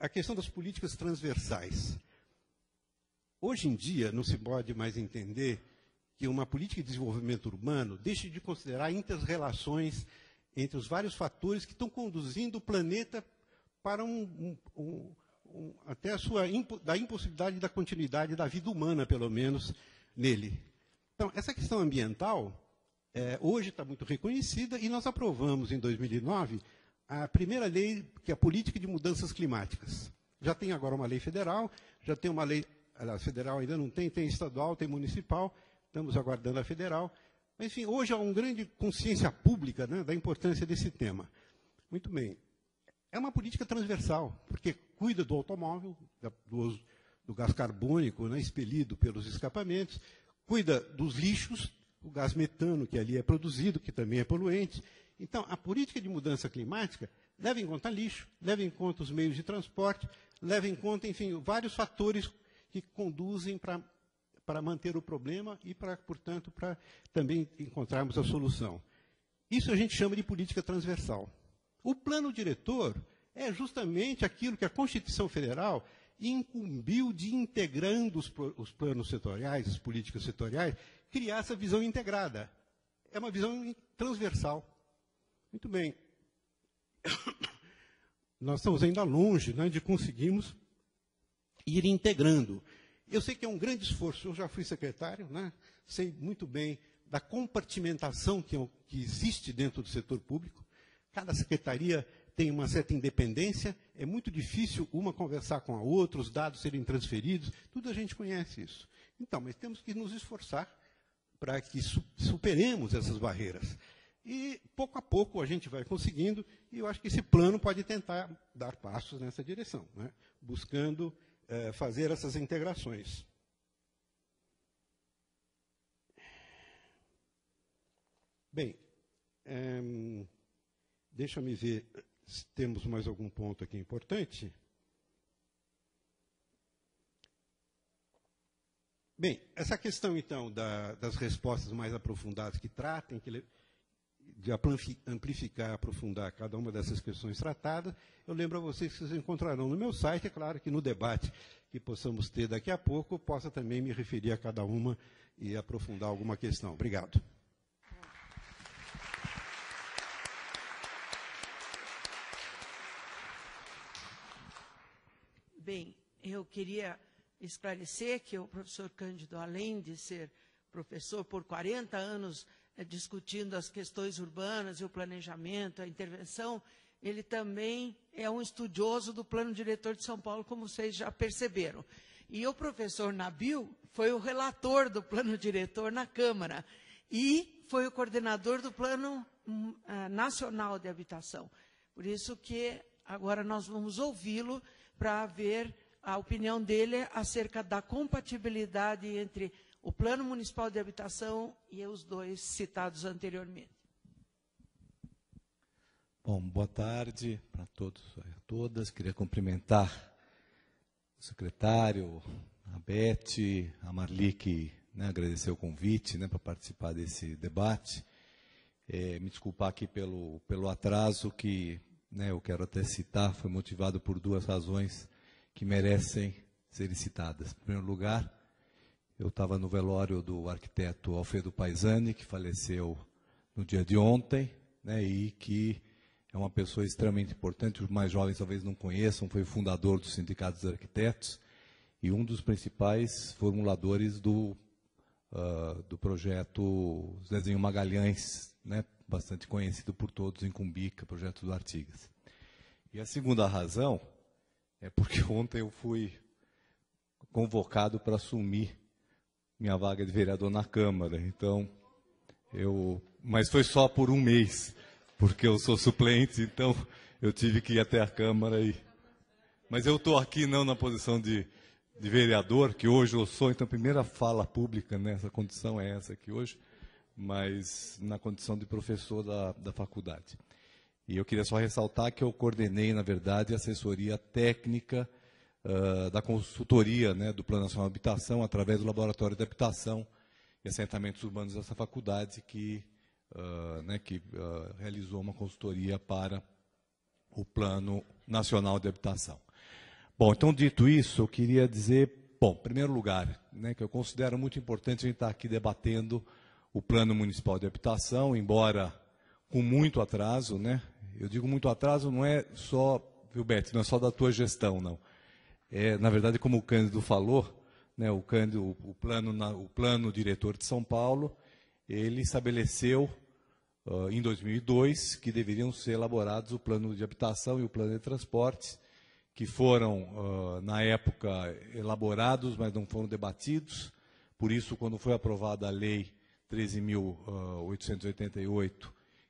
a questão das políticas transversais. Hoje em dia, não se pode mais entender que uma política de desenvolvimento urbano deixe de considerar inter-relações entre os vários fatores que estão conduzindo o planeta para até da impossibilidade da continuidade da vida humana, pelo menos, nele. Então, essa questão ambiental, hoje está muito reconhecida, e nós aprovamos, em 2009, a primeira lei, que é a Política de Mudanças Climáticas. Já tem agora uma lei federal, já tem uma lei, a federal ainda não tem, tem estadual, tem municipal, estamos aguardando a federal. Mas, enfim, hoje há uma grande consciência pública, né, da importância desse tema. Muito bem. É uma política transversal, porque cuida do automóvel, do gás carbônico, né, expelido pelos escapamentos, cuida dos lixos, o gás metano que ali é produzido, que também é poluente. Então, a política de mudança climática leva em conta lixo, leva em conta os meios de transporte, leva em conta, enfim, vários fatores que conduzem para manter o problema e, portanto, para também encontrarmos a solução. Isso a gente chama de política transversal. O plano diretor é justamente aquilo que a Constituição Federal incumbiu de, integrando os planos setoriais, as políticas setoriais, criar essa visão integrada. É uma visão transversal. Muito bem. Nós estamos ainda longe, né, de conseguirmos ir integrando. Eu sei que é um grande esforço, eu já fui secretário, né, sei muito bem da compartimentação que existe dentro do setor público. Cada secretaria tem uma certa independência, é muito difícil uma conversar com a outra, os dados serem transferidos, tudo a gente conhece isso. Então, mas temos que nos esforçar para que superemos essas barreiras. E, pouco a pouco, a gente vai conseguindo, e eu acho que esse plano pode tentar dar passos nessa direção, né? Buscando fazer essas integrações. Bem, deixa-me ver se temos mais algum ponto aqui importante. Bem, essa questão, então, das respostas mais aprofundadas que tratem, de amplificar, aprofundar cada uma dessas questões tratadas, eu lembro a vocês que vocês encontrarão no meu site. É claro que no debate que possamos ter daqui a pouco, eu possa também me referir a cada uma e aprofundar alguma questão. Obrigado. Bem, eu queria esclarecer que o professor Cândido, além de ser professor por 40 anos, discutindo as questões urbanas e o planejamento, a intervenção, ele também é um estudioso do Plano Diretor de São Paulo, como vocês já perceberam. E o professor Nabil foi o relator do Plano Diretor na Câmara e foi o coordenador do Plano Nacional de Habitação. Por isso que agora nós vamos ouvi-lo para ver a opinião dele acerca da compatibilidade entre o Plano Municipal de Habitação e os dois citados anteriormente. Bom, boa tarde para todos e a todas. Queria cumprimentar o secretário, a Beth, a Marli, que agradecer o convite para participar desse debate. Me desculpar aqui pelo atraso, que eu quero até citar, foi motivado por duas razões que merecem serem citadas. Em primeiro lugar, eu estava no velório do arquiteto Alfredo Paisani, que faleceu no dia de ontem, e que é uma pessoa extremamente importante, os mais jovens talvez não conheçam, foi o fundador do Sindicato dos Arquitetos e um dos principais formuladores do projeto Zezinho Magalhães, bastante conhecido por todos em Cumbica, projeto do Artigas. E a segunda razão é porque ontem eu fui convocado para assumir minha vaga de vereador na Câmara. Então, mas foi só por um mês, porque eu sou suplente, então eu tive que ir até a Câmara. Mas eu estou aqui não na posição de vereador, que hoje eu sou, então a primeira fala pública nessa condição é essa aqui hoje, mas na condição de professor da faculdade. E eu queria só ressaltar que eu coordenei, na verdade, a assessoria técnica da consultoria do Plano Nacional de Habitação, através do Laboratório de Habitação e Assentamentos Urbanos dessa faculdade, que realizou uma consultoria para o Plano Nacional de Habitação. Bom, então, dito isso, eu queria dizer, bom, em primeiro lugar, né, que eu considero muito importante a gente estar aqui debatendo o Plano Municipal de Habitação, embora com muito atraso, né? Eu digo muito atraso, não é só, viu, Beto, não é só da tua gestão, não. É, na verdade, como o Cândido falou, né, o plano diretor de São Paulo, ele estabeleceu, em 2002, que deveriam ser elaborados o plano de habitação e o plano de transportes, que foram, na época, elaborados, mas não foram debatidos. Por isso, quando foi aprovada a Lei 13.888,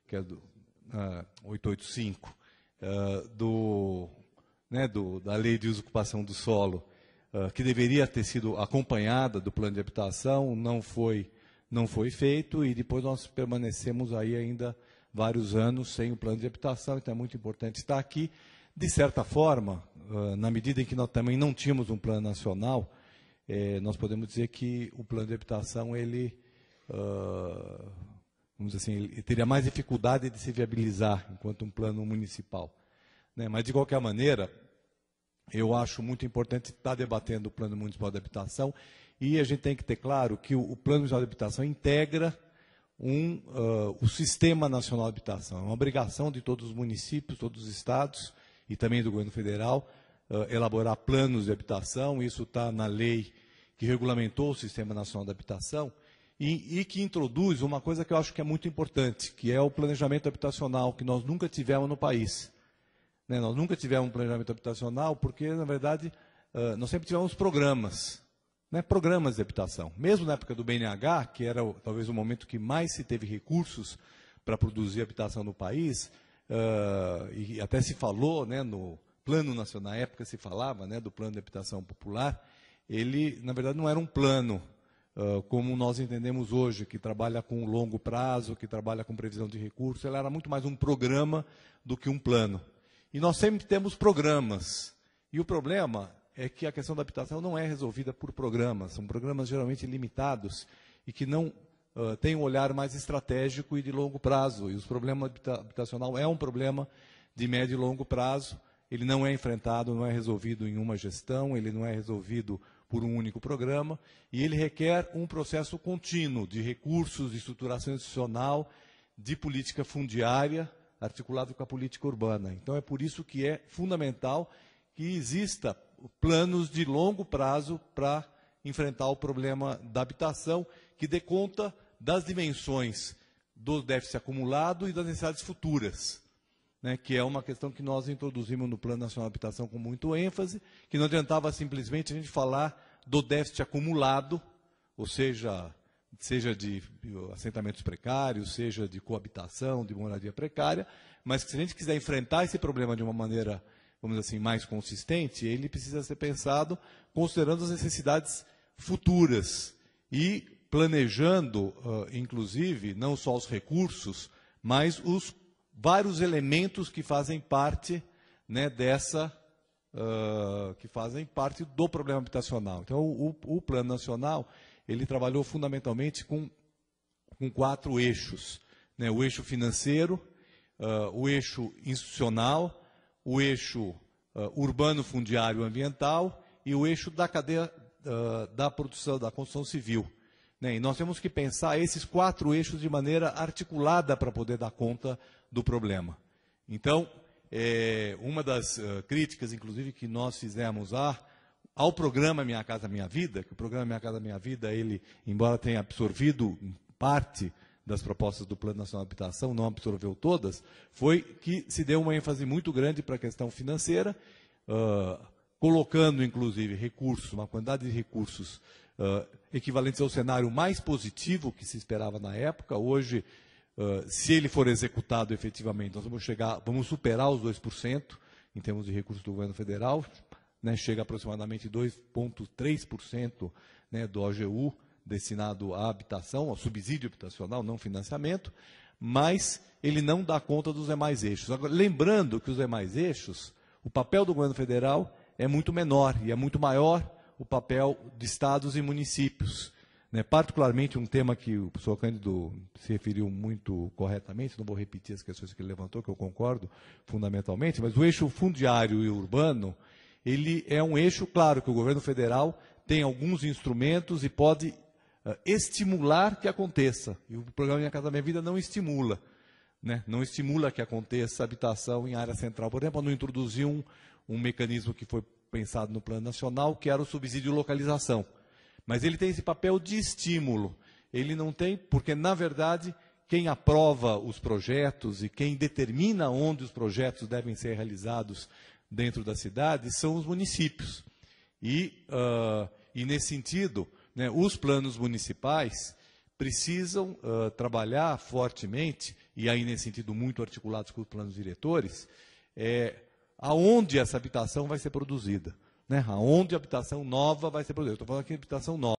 que é do 885, da Lei de Uso e Ocupação do Solo, que deveria ter sido acompanhada do plano de habitação, não foi feito, e depois nós permanecemos aí ainda vários anos sem o plano de habitação, então é muito importante estar aqui. De certa forma, na medida em que nós também não tínhamos um plano nacional, nós podemos dizer que o plano de habitação, ele, vamos dizer assim, ele teria mais dificuldade de se viabilizar enquanto um plano municipal, né? Mas, de qualquer maneira, eu acho muito importante estar debatendo o Plano Municipal de Habitação, e a gente tem que ter claro que o Plano Municipal de Habitação integra o Sistema Nacional de Habitação. É uma obrigação de todos os municípios, todos os estados e também do governo federal elaborar planos de habitação. Isso está na lei que regulamentou o Sistema Nacional de Habitação e que introduz uma coisa que eu acho que é muito importante, que é o planejamento habitacional, que nós nunca tivemos no país. Nós nunca tivemos um planejamento habitacional porque, na verdade, nós sempre tivemos programas, né, programas de habitação. Mesmo na época do BNH, que era talvez o momento que mais se teve recursos para produzir habitação no país, e até se falou, né, no Plano Nacional, na época se falava, né, do Plano de Habitação Popular, ele, na verdade, não era um plano como nós entendemos hoje, que trabalha com longo prazo, que trabalha com previsão de recursos. Ele era muito mais um programa do que um plano. E nós sempre temos programas. E o problema é que a questão da habitação não é resolvida por programas. São programas geralmente limitados e que não têm um olhar mais estratégico e de longo prazo. E o problema habitacional é um problema de médio e longo prazo. Ele não é enfrentado, não é resolvido em uma gestão, ele não é resolvido por um único programa, e ele requer um processo contínuo de recursos, de estruturação institucional, de política fundiária, articulado com a política urbana. Então, é por isso que é fundamental que exista planos de longo prazo para enfrentar o problema da habitação, que dê conta das dimensões do déficit acumulado e das necessidades futuras, né, que é uma questão que nós introduzimos no Plano Nacional de Habitação com muito ênfase, que não adiantava simplesmente a gente falar do déficit acumulado, ou seja de assentamentos precários, seja de coabitação, de moradia precária, mas que se a gente quiser enfrentar esse problema de uma maneira, vamos dizer assim, mais consistente, ele precisa ser pensado considerando as necessidades futuras e planejando, inclusive, não só os recursos, mas os vários elementos que fazem parte, né, que fazem parte do problema habitacional. Então, o Plano Nacional, ele trabalhou fundamentalmente com 4 eixos, né? O eixo financeiro, o eixo institucional, o eixo urbano, fundiário, ambiental e o eixo da cadeia da produção, da construção civil, né? E nós temos que pensar esses 4 eixos de maneira articulada para poder dar conta do problema. Então, uma das críticas, inclusive, que nós fizemos ao programa Minha Casa Minha Vida, que o programa Minha Casa Minha Vida, ele, embora tenha absorvido parte das propostas do Plano Nacional de Habitação, não absorveu todas, foi que se deu uma ênfase muito grande para a questão financeira, colocando, inclusive, recursos, uma quantidade de recursos equivalentes ao cenário mais positivo que se esperava na época. Hoje, se ele for executado efetivamente, nós vamos superar os 2% em termos de recursos do governo federal, né, chega a aproximadamente 2,3%, né, do OGU destinado à habitação, ao subsídio habitacional, não financiamento, mas ele não dá conta dos demais eixos. Agora, lembrando que os demais eixos, o papel do governo federal é muito menor e é muito maior o papel de estados e municípios, né? Particularmente um tema que o professor Cândido se referiu muito corretamente, não vou repetir as questões que ele levantou, que eu concordo fundamentalmente, mas o eixo fundiário e urbano, ele é um eixo, claro, que o governo federal tem alguns instrumentos e pode estimular que aconteça. E o programa Minha Casa Minha Vida não estimula, né? Não estimula que aconteça habitação em área central. Por exemplo, não introduziu um mecanismo que foi pensado no Plano Nacional, que era o subsídio de localização. Mas ele tem esse papel de estímulo. Ele não tem, porque, na verdade, quem aprova os projetos e quem determina onde os projetos devem ser realizados dentro da cidade são os municípios. E nesse sentido, né, os planos municipais precisam trabalhar fortemente, e aí nesse sentido muito articulados com os planos diretores, aonde essa habitação vai ser produzida, né? Aonde a habitação nova vai ser produzida. Estou falando aqui de habitação nova.